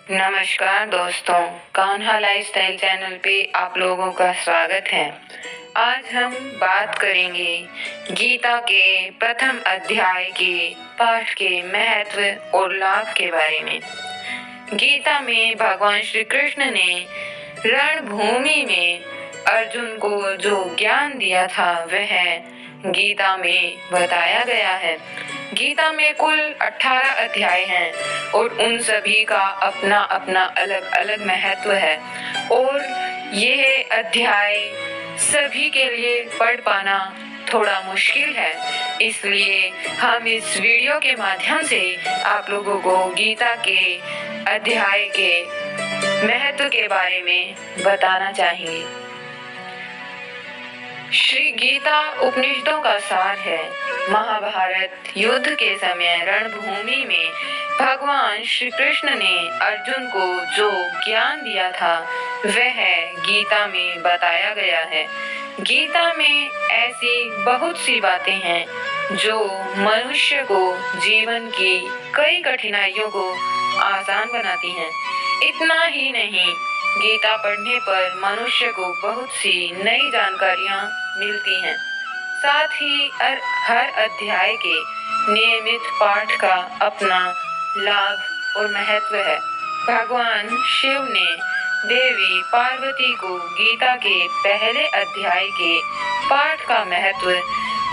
नमस्कार दोस्तों, Kanha lifestyle channel पे आप लोगों का स्वागत है। आज हम बात करेंगे गीता के प्रथम अध्याय के पाठ के महत्व और लाभ के बारे में। गीता में भगवान श्री कृष्ण ने रणभूमि में अर्जुन को जो ज्ञान दिया था वह गीता में बताया गया है। गीता में कुल 18 अध्याय हैं और उन सभी का अपना अपना अलग अलग महत्व है और यह अध्याय सभी के लिए पढ़ पाना थोड़ा मुश्किल है, इसलिए हम इस वीडियो के माध्यम से आप लोगों को गीता के अध्याय के महत्व के बारे में बताना चाहेंगे। श्री गीता उपनिषदों का सार है। महाभारत युद्ध के समय रणभूमि में भगवान श्री कृष्ण ने अर्जुन को जो ज्ञान दिया था वह गीता में बताया गया है। गीता में ऐसी बहुत सी बातें हैं जो मनुष्य को जीवन की कई कठिनाइयों को आसान बनाती हैं। इतना ही नहीं, गीता पढ़ने पर मनुष्य को बहुत सी नई जानकारियाँ मिलती हैं। साथ ही हर अध्याय के नियमित पाठ का अपना लाभ और महत्व है। भगवान शिव ने देवी पार्वती को गीता के पहले अध्याय के पाठ का महत्व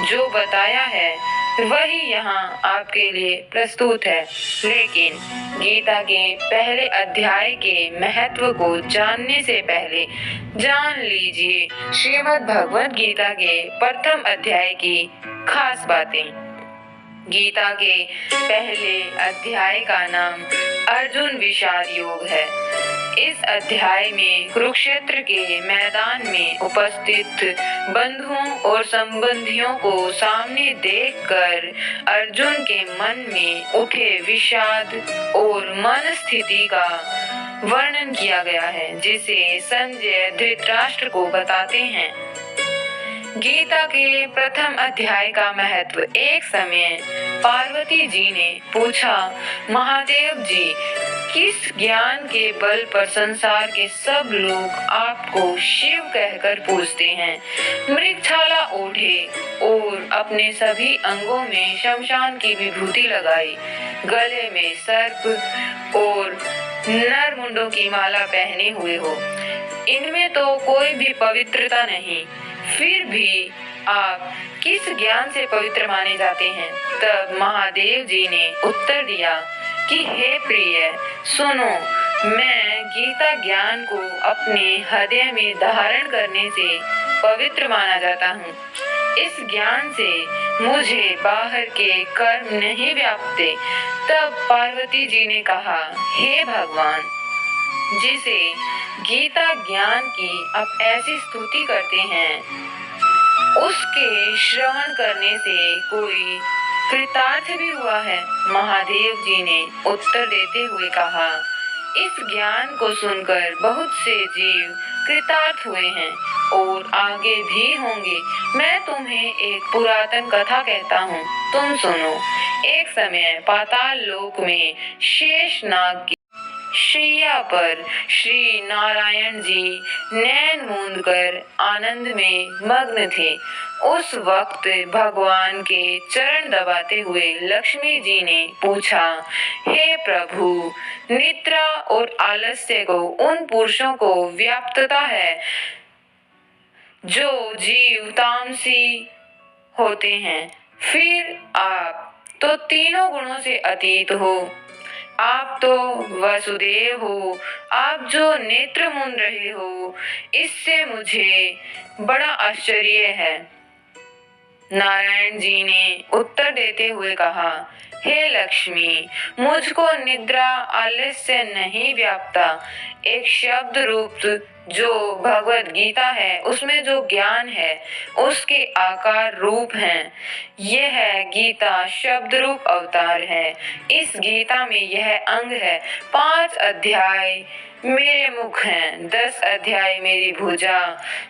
जो बताया है वही यहाँ आपके लिए प्रस्तुत है। लेकिन गीता के पहले अध्याय के महत्व को जानने से पहले जान लीजिए श्रीमद् भगवद गीता के प्रथम अध्याय की खास बातें। गीता के पहले अध्याय का नाम अर्जुन विषाद योग है। इस अध्याय में कुरुक्षेत्र के मैदान में उपस्थित बंधुओं और संबंधियों को सामने देखकर अर्जुन के मन में उठे विषाद और मन स्थिति का वर्णन किया गया है, जिसे संजय धृतराष्ट्र को बताते हैं। गीता के प्रथम अध्याय का महत्व। एक समय पार्वती जी ने पूछा, महादेव जी, किस ज्ञान के बल पर संसार के सब लोग आपको शिव कहकर पूजते हैं? मृगछाला ओढ़े और अपने सभी अंगों में शमशान की विभूति लगाई, गले में सर्प और नर मुंडों की माला पहने हुए हो, इनमें तो कोई भी पवित्रता नहीं, फिर भी आप किस ज्ञान से पवित्र माने जाते हैं? तब महादेव जी ने उत्तर दिया कि हे प्रिय, सुनो, मैं गीता ज्ञान को अपने हृदय में धारण करने से पवित्र माना जाता हूँ। इस ज्ञान से मुझे बाहर के कर्म नहीं व्यापते। तब पार्वती जी ने कहा, हे भगवान, जिसे गीता ज्ञान की आप ऐसी स्तुति करते हैं, उसके श्रवण करने से कोई कृतार्थ भी हुआ है? महादेव जी ने उत्तर देते हुए कहा, इस ज्ञान को सुनकर बहुत से जीव कृतार्थ हुए हैं और आगे भी होंगे। मैं तुम्हें एक पुरातन कथा कहता हूँ, तुम सुनो। एक समय पाताल लोक में शेषनाग की शैया पर श्री नारायण जी नैन मूंद कर आनंद में मग्न थे। उस वक्त भगवान के चरण दबाते हुए लक्ष्मी जी ने पूछा, हे प्रभु, निद्रा और आलस्य को उन पुरुषों को व्याप्तता है जो जीव तामसी होते हैं, फिर आप तो तीनों गुणों से अतीत हो। आप तो वसुदेव हो, आप जो नेत्र मूंद रहे हो, इससे मुझे बड़ा आश्चर्य है। नारायण जी ने उत्तर देते हुए कहा, हे लक्ष्मी, मुझको निद्रा आलस्य नहीं व्यापता। एक शब्द रूप जो भगवद गीता है उसमें जो ज्ञान है उसके आकार रूप हैं। यह गीता शब्द रूप अवतार है। इस गीता में यह अंग है। 5 अध्याय मेरे मुख हैं, 10 अध्याय मेरी भुजा,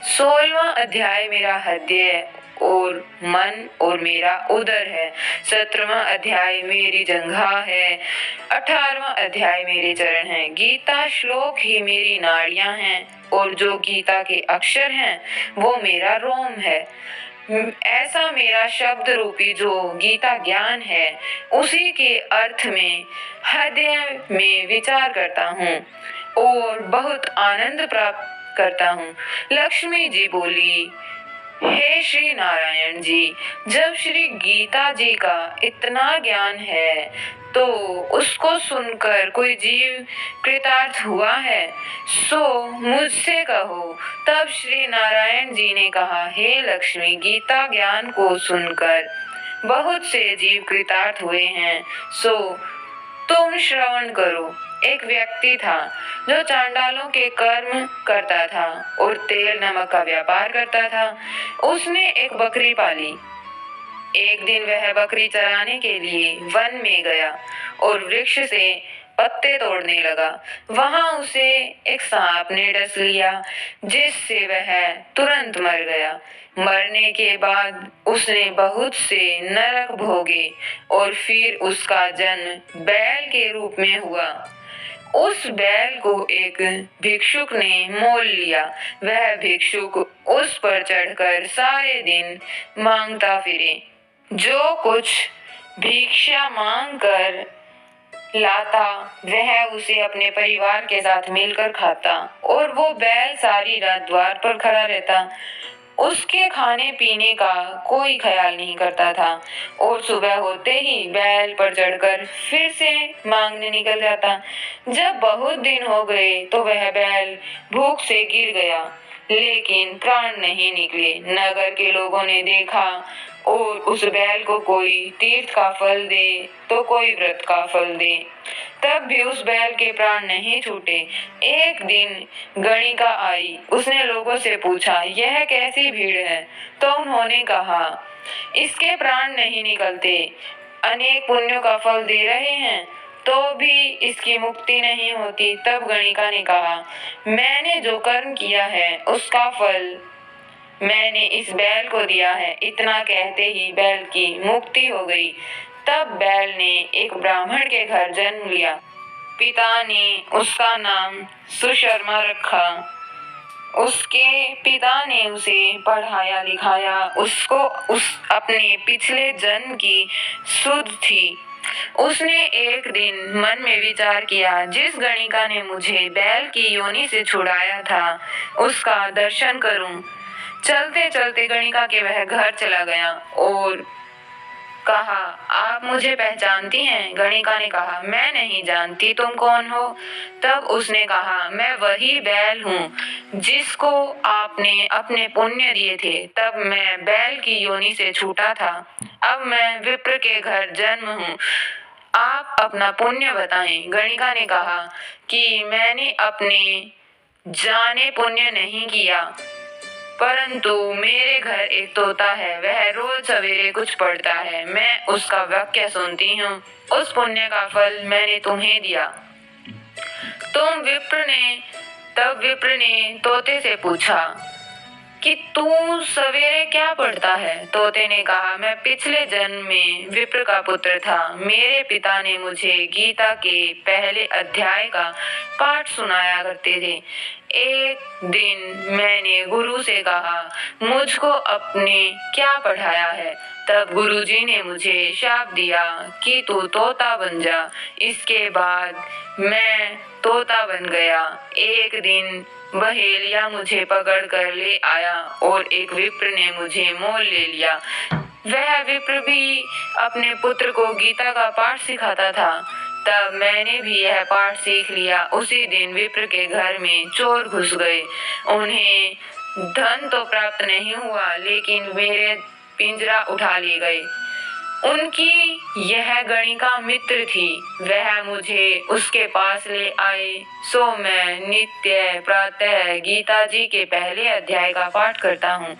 16वां अध्याय मेरा हृदय और मन और मेरा उदर है। 17वां अध्याय मेरी जंघा है। 18वां अध्याय मेरे चरण हैं। गीता श्लोक ही मेरी नाड़ियां हैं और जो गीता के अक्षर हैं वो मेरा रोम है। ऐसा मेरा शब्द रूपी जो गीता ज्ञान है उसी के अर्थ में हृदय में विचार करता हूँ और बहुत आनंद प्राप्त करता हूँ। लक्ष्मी जी बोली, हे श्री नारायण जी, जब श्री गीता जी का इतना ज्ञान है तो उसको सुनकर कोई जीव कृतार्थ हुआ है, सो मुझसे कहो। तब श्री नारायण जी ने कहा, हे लक्ष्मी, गीता ज्ञान को सुनकर बहुत से जीव कृतार्थ हुए हैं, सो तुम श्रवण करो। एक व्यक्ति था जो चांडालों के कर्म करता था और तेल नमक का व्यापार करता था। उसने एक बकरी पाली। एक दिन वह बकरी चराने के लिए वन में गया और वृक्ष से पत्ते तोड़ने लगा। वहां उसे एक सांप ने डस लिया, जिससे वह तुरंत मर गया। मरने के बाद उसने बहुत से नरक भोगे और फिर उसका जन्म बैल के रूप में हुआ। उस बैल को एक भिक्षुक ने मोल लिया। वह भिक्षुक उस पर चढ़कर सारे दिन मांगता फिरे। जो कुछ भिक्षा मांग कर लाता वह उसे अपने परिवार के साथ मिलकर खाता और वो बैल सारी रात द्वार पर खड़ा रहता। उसके खाने पीने का कोई ख्याल नहीं करता था और सुबह होते ही बैल पर चढ़कर फिर से मांगने निकल जाता। जब बहुत दिन हो गए तो वह बैल भूख से गिर गया, लेकिन प्राण नहीं निकले। नगर के लोगों ने देखा और उस बैल को कोई तीर्थ का फल दे तो कोई व्रत का फल दे, तब भी उस बैल के प्राण नहीं छूटे। एक दिन गणिका आई। उसने लोगों से पूछा, यह कैसी भीड़ है? तो उन्होंने कहा, इसके प्राण नहीं निकलते, अनेक पुण्यों का फल दे रहे हैं तो भी इसकी मुक्ति नहीं होती। तब गणिका ने कहा, मैंने जो कर्म किया है उसका फल मैंने इस बैल को दिया है। इतना कहते ही बैल की मुक्ति हो गई। तब बैल ने एक ब्राह्मण के घर जन्म लिया। पिता ने उसका नाम सुशर्मा रखा। उसके पिता ने उसे पढ़ाया लिखाया। उसको अपने पिछले जन्म की सुध थी। उसने एक दिन मन में विचार किया, जिस गणिका ने मुझे बैल की योनि से छुड़ाया था उसका दर्शन करूं। चलते चलते गणिका के वह घर चला गया और कहा, आप मुझे पहचानती हैं? गणिका ने कहा, मैं नहीं जानती, तुम कौन हो? तब उसने कहा, मैं वही बैल हूँ जिसको आपने अपने पुण्य दिए थे। तब मैं बैल की योनि से छूटा था। अब मैं विप्र के घर जन्म हूँ। आप अपना पुण्य बताएं। गणिका ने कहा कि मैंने अपने जाने पुण्य नहीं किया, परंतु मेरे घर एक तोता है, वह रोज सवेरे कुछ पढ़ता है, मैं उसका वाक्य सुनती हूँ। उस पुण्य का फल मैंने तुम्हें दिया। तब विप्र ने तोते से पूछा कि तू सवेरे क्या पढ़ता है? तोते ने कहा, मैं पिछले जन्म में विप्र का पुत्र था। मेरे पिता ने मुझे गीता के पहले अध्याय का पाठ सुनाया करते थे। एक दिन मैंने गुरु से कहा, मुझको अपने क्या पढ़ाया है? तब गुरुजी ने मुझे शाप दिया कि तू तोता बन जा। इसके बाद मैं तोता बन गया। एक दिन बहेलिया मुझे पकड़ कर ले आया और एक विप्र ने मुझे मोल ले लिया। वह विप्र भी अपने पुत्र को गीता का पाठ सिखाता था। तब मैंने भी यह पाठ सीख लिया। उसी दिन विप्र के घर में चोर घुस गए। उन्हें धन तो प्राप्त नहीं हुआ, लेकिन मेरे पिंजरा उठा ले गए। उनकी यह गणिका मित्र थी। वह मुझे उसके पास ले आए, सो मैं नित्य प्रातः गीता जी के पहले अध्याय का पाठ करता हूँ,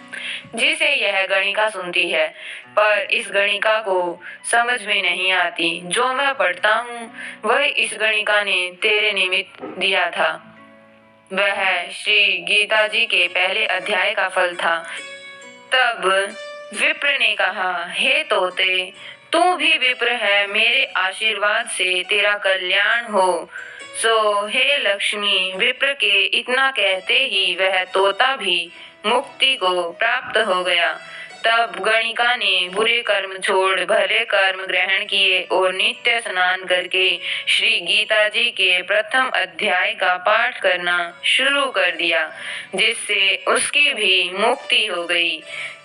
जिसे यह गणिका सुनती है। पर इस गणिका को समझ में नहीं आती। जो मैं पढ़ता हूँ वह इस गणिका ने तेरे निमित्त दिया था। वह श्री गीता जी के पहले अध्याय का फल था। तब विप्र ने कहा, हे तोते, तू भी विप्र है, मेरे आशीर्वाद से तेरा कल्याण हो। सो हे लक्ष्मी, विप्र के इतना कहते ही वह तोता भी मुक्ति को प्राप्त हो गया। तब गणिका ने बुरे कर्म छोड़ भले कर्म ग्रहण किए और नित्य स्नान करके श्री गीता जी के प्रथम अध्याय का पाठ करना शुरू कर दिया, जिससे उसकी भी मुक्ति हो गई।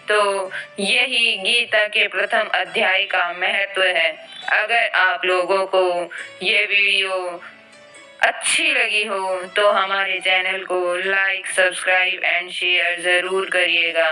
तो यही गीता के प्रथम अध्याय का महत्व है। अगर आप लोगों को ये वीडियो अच्छी लगी हो तो हमारे चैनल को लाइक, सब्सक्राइब एंड शेयर जरूर करिएगा।